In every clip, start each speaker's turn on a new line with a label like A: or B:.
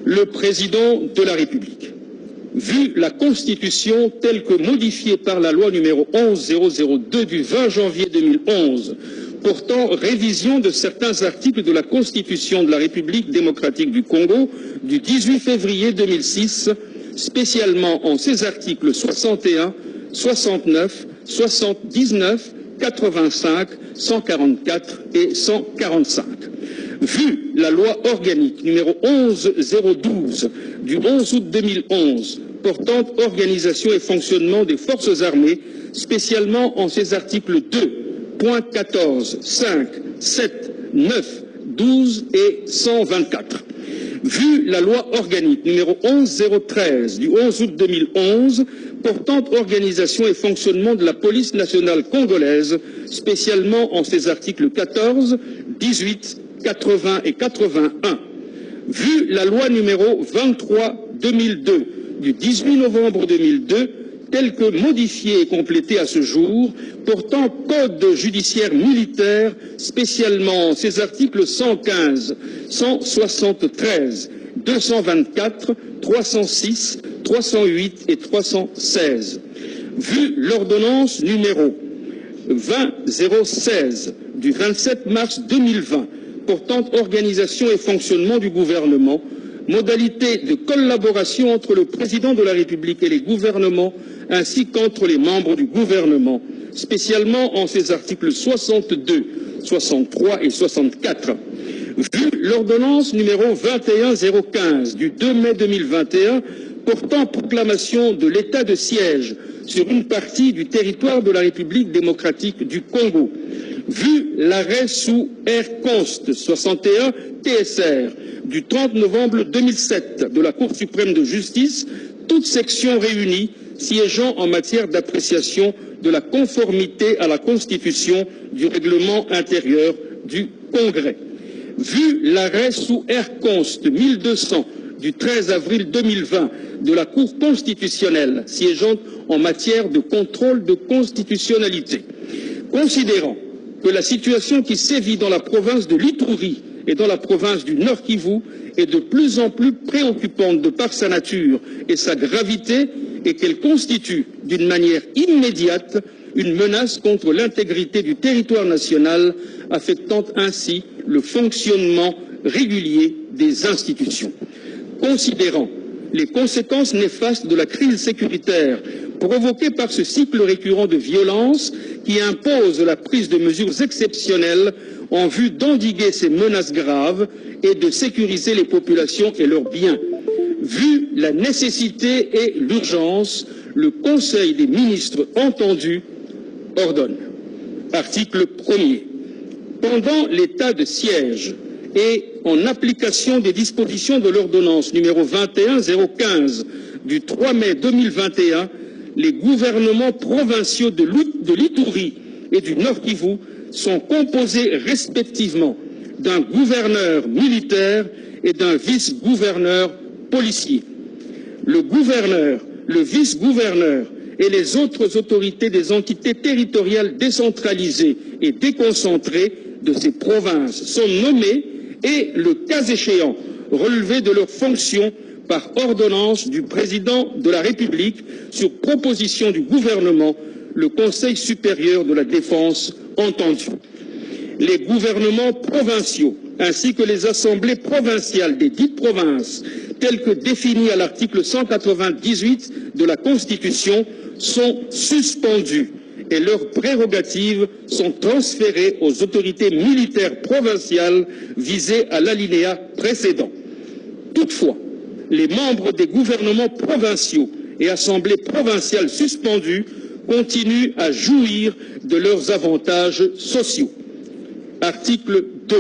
A: Le président de la République, vu la Constitution telle que modifiée par la loi numéro 11002 du 20 janvier 2011, portant révision de certains articles de la Constitution de la République démocratique du Congo du 18 février 2006, spécialement en ses articles 61, 69, 79, 85, 144 et 145. Vu la loi organique numéro 11012 du 11 août 2011 portant organisation et fonctionnement des forces armées, spécialement en ses articles 2.14, 5, 7, 9, 12 et 124. Vu la loi organique numéro 11013 du 11 août 2011 portant organisation et fonctionnement de la police nationale congolaise, spécialement en ses articles 14, 18, 80 et 81. Vu la loi numéro 23/2002 du 18 novembre 2002, telle que modifiée et complétée à ce jour, portant code judiciaire militaire, spécialement ses articles 115, 173, 224, 306, 308 et 316. Vu l'ordonnance numéro 20016 du 27 mars 2020, portant organisation et fonctionnement du gouvernement, modalités de collaboration entre le président de la République et les gouvernements, ainsi qu'entre les membres du gouvernement, spécialement en ses articles 62, 63 et 64. Vu l'ordonnance numéro 21015 du 2 mai 2021 portant proclamation de l'état de siège sur une partie du territoire de la République démocratique du Congo, vu l'arrêt sous R-Const 61 TSR du 30 novembre 2007 de la Cour suprême de justice, toutes sections réunies siégeant en matière d'appréciation de la conformité à la Constitution du règlement intérieur du Congrès. Vu l'arrêt sous R-Const 1200 du 13 avril 2020 de la Cour constitutionnelle siégeant en matière de contrôle de constitutionnalité, considérant que la situation qui sévit dans la province de l'Ituri et dans la province du Nord Kivu est de plus en plus préoccupante de par sa nature et sa gravité et qu'elle constitue d'une manière immédiate une menace contre l'intégrité du territoire national, affectant ainsi le fonctionnement régulier des institutions. Considérant les conséquences néfastes de la crise sécuritaire provoquée par ce cycle récurrent de violence qui impose la prise de mesures exceptionnelles en vue d'endiguer ces menaces graves et de sécuriser les populations et leurs biens. Vu la nécessité et l'urgence, le Conseil des ministres entendu ordonne. Article 1er. Pendant l'état de siège et en application des dispositions de l'ordonnance numéro 21015 du 3 mai 2021, les gouvernements provinciaux de l'Ituri et du Nord Kivu sont composés respectivement d'un gouverneur militaire et d'un vice-gouverneur policier. Le gouverneur, le vice-gouverneur et les autres autorités des entités territoriales décentralisées et déconcentrées de ces provinces sont nommés et, le cas échéant, relevés de leurs fonctions par ordonnance du président de la République sur proposition du gouvernement, le Conseil supérieur de la défense entendu. Les gouvernements provinciaux ainsi que les assemblées provinciales des dites provinces, telles que définies à l'article 198 de la Constitution, sont suspendues et leurs prérogatives sont transférées aux autorités militaires provinciales visées à l'alinéa précédent. Toutefois, les membres des gouvernements provinciaux et assemblées provinciales suspendues continuent à jouir de leurs avantages sociaux. Article 2.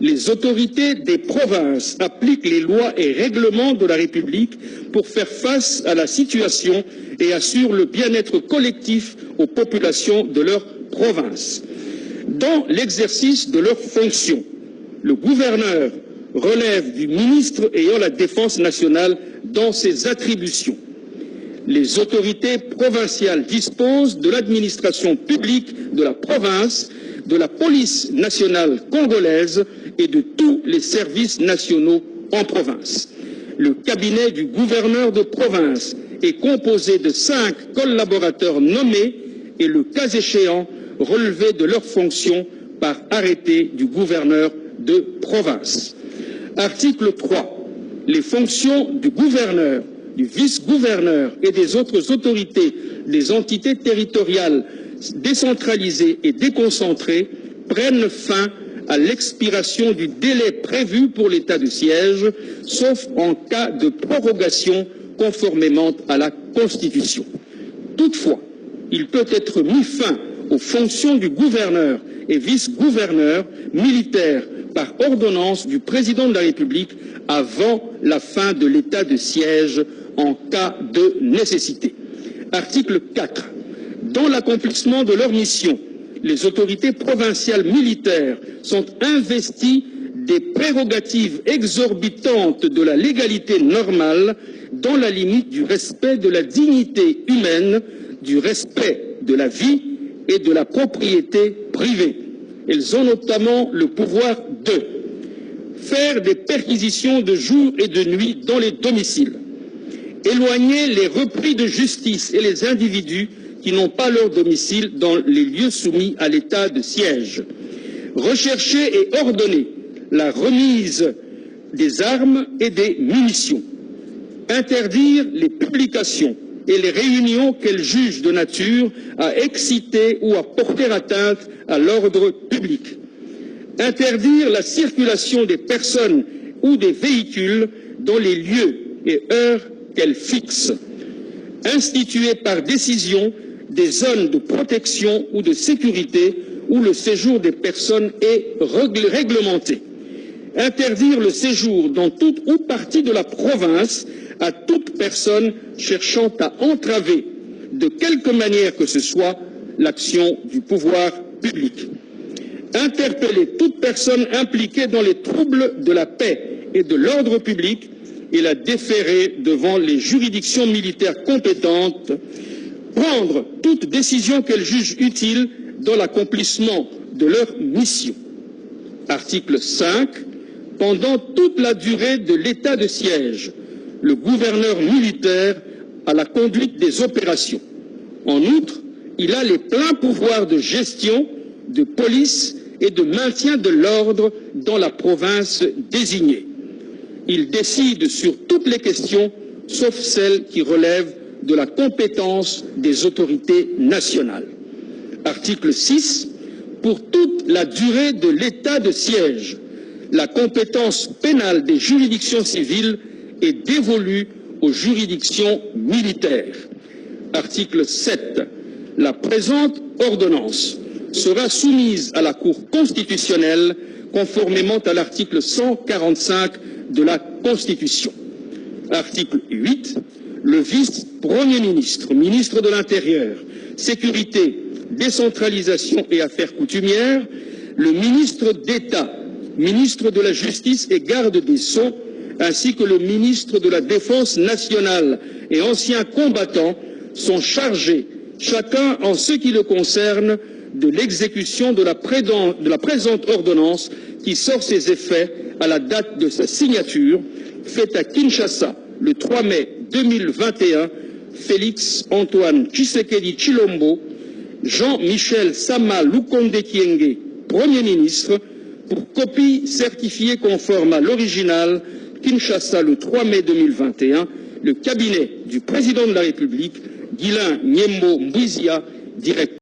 A: Les autorités des provinces appliquent les lois et règlements de la République pour faire face à la situation et assurent le bien-être collectif aux populations de leur province. Dans l'exercice de leurs fonctions, le gouverneur relève du ministre ayant la défense nationale dans ses attributions. Les autorités provinciales disposent de l'administration publique de la province, de la police nationale congolaise et de tous les services nationaux en province. Le cabinet du gouverneur de province est composé de 5 collaborateurs nommés et, le cas échéant, relevés de leurs fonctions par arrêté du gouverneur de province. Article 3. Les fonctions du gouverneur, du vice-gouverneur et des autres autorités des entités territoriales décentralisées et déconcentrées prennent fin à l'expiration du délai prévu pour l'état de siège, sauf en cas de prorogation conformément à la Constitution. Toutefois, il peut être mis fin aux fonctions du gouverneur et vice-gouverneur militaire par ordonnance du président de la République avant la fin de l'état de siège en cas de nécessité. Article 4. Dans l'accomplissement de leur mission, les autorités provinciales militaires sont investies des prérogatives exorbitantes de la légalité normale dans la limite du respect de la dignité humaine, du respect de la vie et de la propriété privée. Elles ont notamment le pouvoir de faire des perquisitions de jour et de nuit dans les domiciles, éloigner les repris de justice et les individus qui n'ont pas leur domicile dans les lieux soumis à l'état de siège, rechercher et ordonner la remise des armes et des munitions, interdire les publications et les réunions qu'elle juge de nature à exciter ou à porter atteinte à l'ordre public, interdire la circulation des personnes ou des véhicules dans les lieux et heures qu'elle fixe, instituer par décision des zones de protection ou de sécurité où le séjour des personnes est réglementé, interdire le séjour dans toute ou partie de la province à toute personne cherchant à entraver de quelque manière que ce soit l'action du pouvoir public, interpeller toute personne impliquée dans les troubles de la paix et de l'ordre public et la déférer devant les juridictions militaires compétentes, prendre toute décision qu'elles jugent utile dans l'accomplissement de leur mission. Article 5. Pendant toute la durée de l'état de siège, le gouverneur militaire a la conduite des opérations. En outre, il a les pleins pouvoirs de gestion, de police et de maintien de l'ordre dans la province désignée. Il décide sur toutes les questions, sauf celles qui relèvent de la compétence des autorités nationales. Article 6. Pour toute la durée de l'état de siège, la compétence pénale des juridictions civiles est dévolue aux juridictions militaires. Article 7. La présente ordonnance sera soumise à la Cour constitutionnelle conformément à l'article 145 de la Constitution. Article 8. Le vice-premier ministre, ministre de l'Intérieur, Sécurité, Décentralisation et Affaires coutumières, le ministre d'État, ministre de la Justice et garde des Sceaux, ainsi que le ministre de la Défense nationale et ancien combattant sont chargés, chacun en ce qui le concerne, de l'exécution de la présente ordonnance qui sort ses effets à la date de sa signature, faite à Kinshasa le 3 mai 2021, Félix Antoine Tshisekedi Tshilombo, Jean-Michel Sama Lukonde Kyenge, Premier ministre, pour copie certifiée conforme à l'original, Kinshasa le 3 mai 2021, le cabinet du président de la République, Guilain Nyembo Mbwizia, directeur.